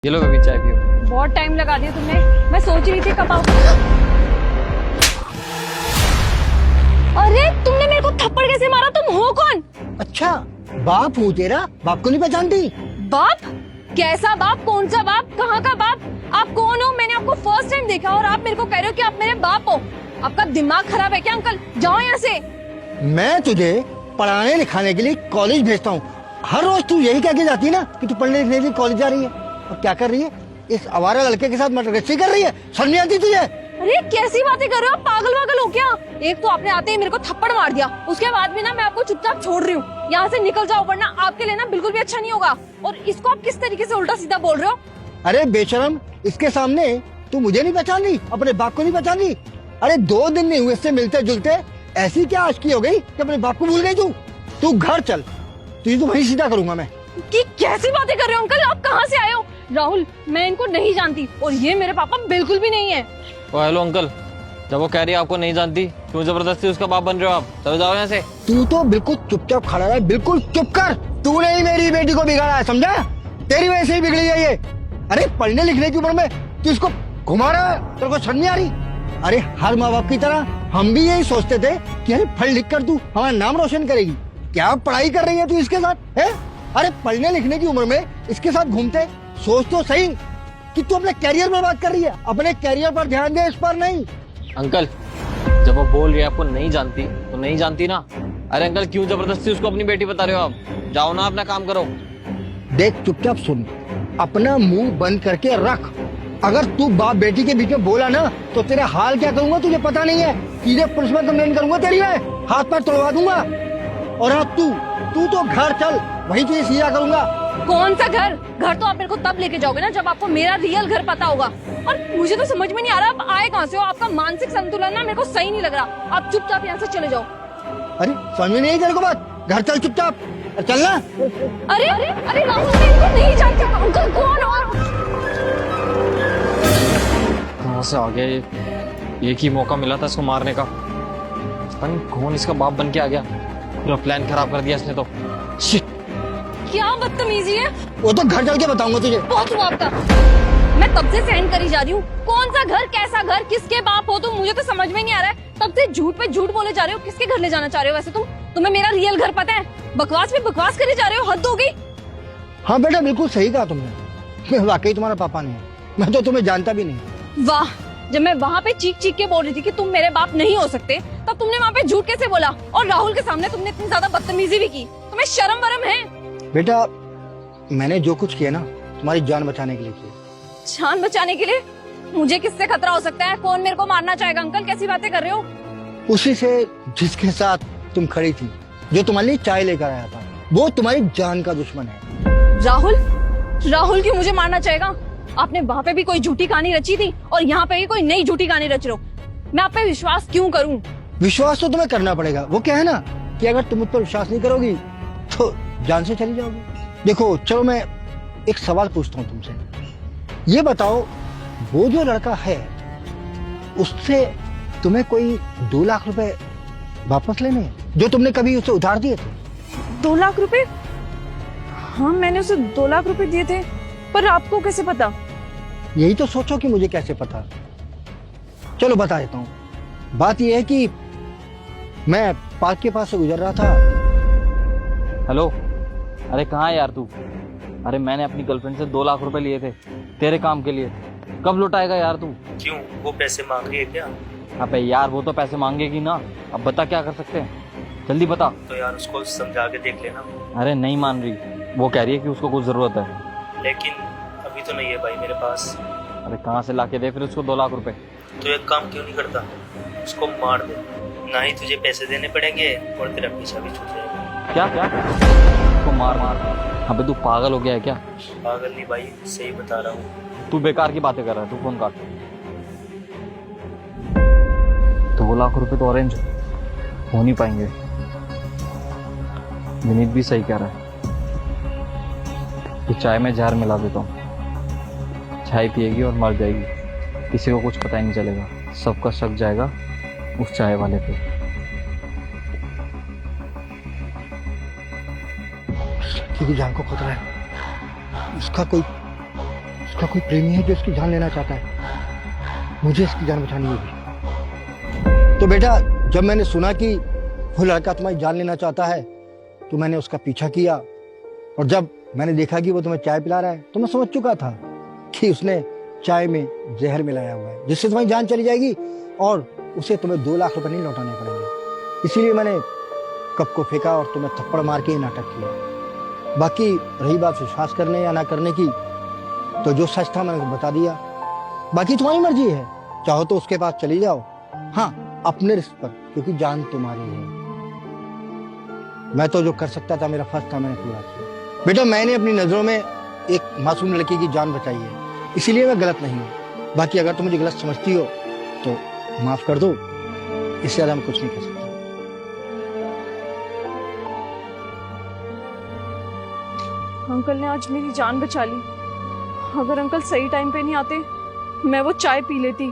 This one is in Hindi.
ये लो बेबी चाय पियो। बहुत टाइम लगा दिया तुमने। मैं सोच रही थी कब आओ। अरे तुमने मेरे को थप्पड़ कैसे मारा? तुम हो कौन? अच्छा, बाप हूँ तेरा। बाप को नहीं पहचानती? बाप? कैसा बाप? कौन सा बाप? कहाँ का बाप? आप कौन हो? मैंने आपको फर्स्ट टाइम देखा और आप मेरे को कह रहे हो कि आप मेरे बाप हो। आपका दिमाग खराब है क्या अंकल? जाओ यहाँ से। मैं तुझे पढ़ाने लिखाने के लिए कॉलेज भेजता हूँ। हर रोज तू यही कह के जाती है ना कि तू पढ़ने लिखने के लिए कॉलेज जा रही है, और क्या कर रही है? इस आवारा लड़के के साथ मटरगश्ती कर रही है। शर्म नहीं आती तुझे? अरे कैसी बातें कर रहे हो आप? पागल वागल हो क्या? एक तो आपने आते ही मेरे को थप्पड़ मार दिया, उसके बाद भी ना मैं आपको चुपचाप छोड़ रही हूँ। यहाँ से निकल जाओ वरना आपके लिए ना बिल्कुल भी अच्छा नहीं होगा। और इसको आप किस तरीके से उल्टा सीधा बोल रहे हो? अरे बेशरम, इसके सामने तू मुझे नहीं पहचान रही, अपने बाप को नहीं पहचान रही? अरे 2 दिन नहीं हुए इससे मिलते जुलते, ऐसी क्या आशिकी हो गई कि अपने बाप को भूल गई? तू घर चल, तुझे तो वहीं सीधा करूंगा मैं। कि कैसी बातें कर रहे हो अंकल? आप कहाँ से आए हो? राहुल, मैं इनको नहीं जानती और ये मेरे पापा बिल्कुल भी नहीं है। ओ हेलो अंकल, जब वो कह रही है आपको नहीं जानती, क्यों जबरदस्ती उसका बाप बन रहे हो आप? चलो जाओ यहाँ से। तू तो बिल्कुल चुपचाप खड़ा रहा, बिल्कुल चुप कर। तूने ही मेरी बेटी को बिगाड़ा है, समझा? तेरी वजह से ही बिगड़ी है ये। अरे पढ़ने लिखने की उम्र में तू इसको घुमा रहा है, तेरे को शर्म नहीं आ रही? अरे हर माँ बाप की तरह हम भी यही सोचते थे कि अरे पढ़ लिख कर तू हमारा नाम रोशन करेगी। क्या पढ़ाई कर रही है तू इसके साथ, है? अरे पढ़ने लिखने की उम्र में इसके साथ घूमते, सोच तो सही कि तू अपने कैरियर में बात कर रही है। अपने कैरियर पर ध्यान दे, इस पर नहीं। अंकल, जब वो बोल रही है आपको नहीं जानती तो नहीं जानती ना। अरे अंकल, क्यों जबरदस्ती उसको अपनी बेटी बता रहे हो आप? जाओ ना, अपना काम करो। देख, चुपचाप सुन, अपना मुंह बंद करके रख। अगर तू बाप बेटी के बीच में बोला ना तो तेरा हाल क्या करूंगा तुझे पता नहीं है। सीधे पुलिस में कंप्लेन करूंगा तेरी, मैं हाथ पैर तोड़वा दूंगा। और अब तू तो घर चल, वहीं तुझे सीधा करूंगा। कौन सा घर? घर तो आप मेरे को तब लेके जाओगे ना जब आपको मेरा रियल घर पता होगा। और मुझे तो समझ में नहीं आ रहा आप आए कहाँ से हो। आपका मानसिक संतुलन ना मेरे को सही नहीं लग रहा। आप चुपचाप यहाँ से चले जाओ। अरे समझ में नहीं आई तेरे को बात? घर चल चुपचाप, चलना। अरे अरे अरे राहुल, मैं इनको नहीं जानती। अंकल कौन हो? कहाँ से आ गया ये? एक ही मौका मिला था इसको मारने का, पता नहीं कौन इसका बाप बन के आ गया। पूरा प्लान खराब कर दिया इसने तो। शिट, क्या बदतमीजी है। वो तो घर चल के बताऊंगा तुझे। बहुत हुआ आपका। मैं तब से सहन करी जा रही हूँ। कौन सा घर, कैसा घर, किसके बाप हो तुम? मुझे तो समझ में नहीं आ रहा है। तब से झूठ पे झूठ बोले जा रहे हो। किसके घर ले जाना चाह रहे हो वैसे तुम? तुम्हें मेरा रियल घर पता है? बकवास पे बकवास करे जा रहे हो। हद हो गई। हाँ बेटा, बिल्कुल सही कहा तुमने। मैं वाकई तुम्हारा पापा नहीं हूँ। मैं तो तुम्हें जानता भी नहीं। वाह, जब मैं वहाँ पे चीख चीख के बोल रही थी कि तुम मेरे बाप नहीं हो सकते, तब तुमने वहाँ पे झूठ कैसे बोला? और राहुल के सामने तुमने इतनी ज्यादा बदतमीजी भी की। तुम्हें शर्म वरम है? बेटा, मैंने जो कुछ किया ना तुम्हारी जान बचाने के लिए किया। जान बचाने के लिए? मुझे किससे खतरा हो सकता है? कौन मेरे को मारना चाहेगा? अंकल कैसी बातें कर रहे हो? उसी से जिसके साथ तुम खड़ी थी, जो तुम्हारे लिए चाय लेकर आया था, वो तुम्हारी जान का दुश्मन है। राहुल? राहुल क्यों मुझे मारना चाहेगा? आपने वहाँ पे भी कोई झूठी कहानी रची थी और यहाँ पे भी कोई नई झूठी कहानी रच रहे हो। मैं आप पे विश्वास क्यों करूँ? विश्वास तो तुम्हें करना पड़ेगा। वो क्या है ना कि अगर तुम मुझ पर विश्वास नहीं करोगी तो जान से चली जाओगी। देखो, चलो मैं एक सवाल पूछता हूँ तुमसे। ये बताओ, वो जो लड़का है उससे तुम्हें कोई 2 लाख रुपए वापस लेने हैं जो तुमने कभी उसे उधार दिए थे? 2 लाख रुपए? हाँ, मैंने उसे 2 लाख रुपए दिए थे। पर आपको कैसे पता? यही तो सोचो कि मुझे कैसे पता। चलो बता देता हूँ। बात यह है कि मैं पार्क के पास से गुजर रहा था। हेलो, अरे कहाँ है यार तू? अरे मैंने अपनी गर्लफ्रेंड से 2 लाख रुपए लिए थे तेरे काम के लिए। कब लौटाएगा यार तू? क्यों, वो पैसे मांग रही है क्या? अबे यार, वो तो पैसे मांगेगी ना। अब बता क्या कर सकते हैं, जल्दी बता। तो यार उसको समझा के देख लेना। अरे नहीं मान रही, वो कह रही है कि उसको कुछ जरूरत है। लेकिन अभी तो नहीं है भाई मेरे पास। अरे कहाँ से लाके दे फिर उसको 2 लाख रुपए? तो एक काम क्यों नहीं करता, उसको मार दे। ना ही तुझे पैसे देने पड़ेंगे और तेरा पीछा भी छूट जाएगा। क्या क्या? उसको मार मार? अबे तू पागल हो गया है क्या? पागल नहीं भाई, सही बता रहा हूँ। तू बेकार की बातें कर रहा है। तू फोन काट। 2 लाख रुपए तो अरेंज हो नहीं पाएंगे। विनीत भी सही कह रहा है कि चाय में जहर मिला देता हूँ। चाय पिएगी और मर जाएगी, किसी को कुछ पता ही नहीं चलेगा। सबका शक जाएगा उस चाय वाले पे। किसी जान को खतरा है, उसका कोई उसका कोई प्रेमी है जो इसकी जान लेना चाहता है। मुझे इसकी जान बचानी होगी। तो बेटा, जब मैंने सुना कि वो लड़का तुम्हारी जान लेना चाहता है तो मैंने उसका पीछा किया, और जब मैंने देखा कि वो तुम्हें चाय पिला रहा है तो मैं समझ चुका था कि उसने चाय में जहर मिलाया हुआ है, जिससे तुम्हारी जान चली जाएगी और उसे तुम्हें 2 लाख रुपए नहीं लौटाने पड़ेंगे। इसीलिए मैंने कप को फेंका और तुम्हें थप्पड़ मार के ही नाटक किया। बाकी रही बात विश्वास करने या ना करने की, तो जो सच था मैंने बता दिया। बाकी तुम्हारी मर्जी है, चाहो तो उसके पास चली जाओ, हाँ अपने रिस्क पर, क्योंकि जान तुम्हारी है। मैं तो जो कर सकता था, मेरा फर्ज था, मैंने पूरा किया। बेटा, मैंने अपनी नजरों में एक मासूम लड़की की जान बचाई है, इसीलिए मैं गलत नहीं हूँ। बाकी अगर तुम मुझे गलत समझती हो तो माफ कर दो, इससे ज्यादा मैं कुछ नहीं कर सकता। अंकल ने आज मेरी जान बचा ली। अगर अंकल सही टाइम पे नहीं आते, मैं वो चाय पी लेती।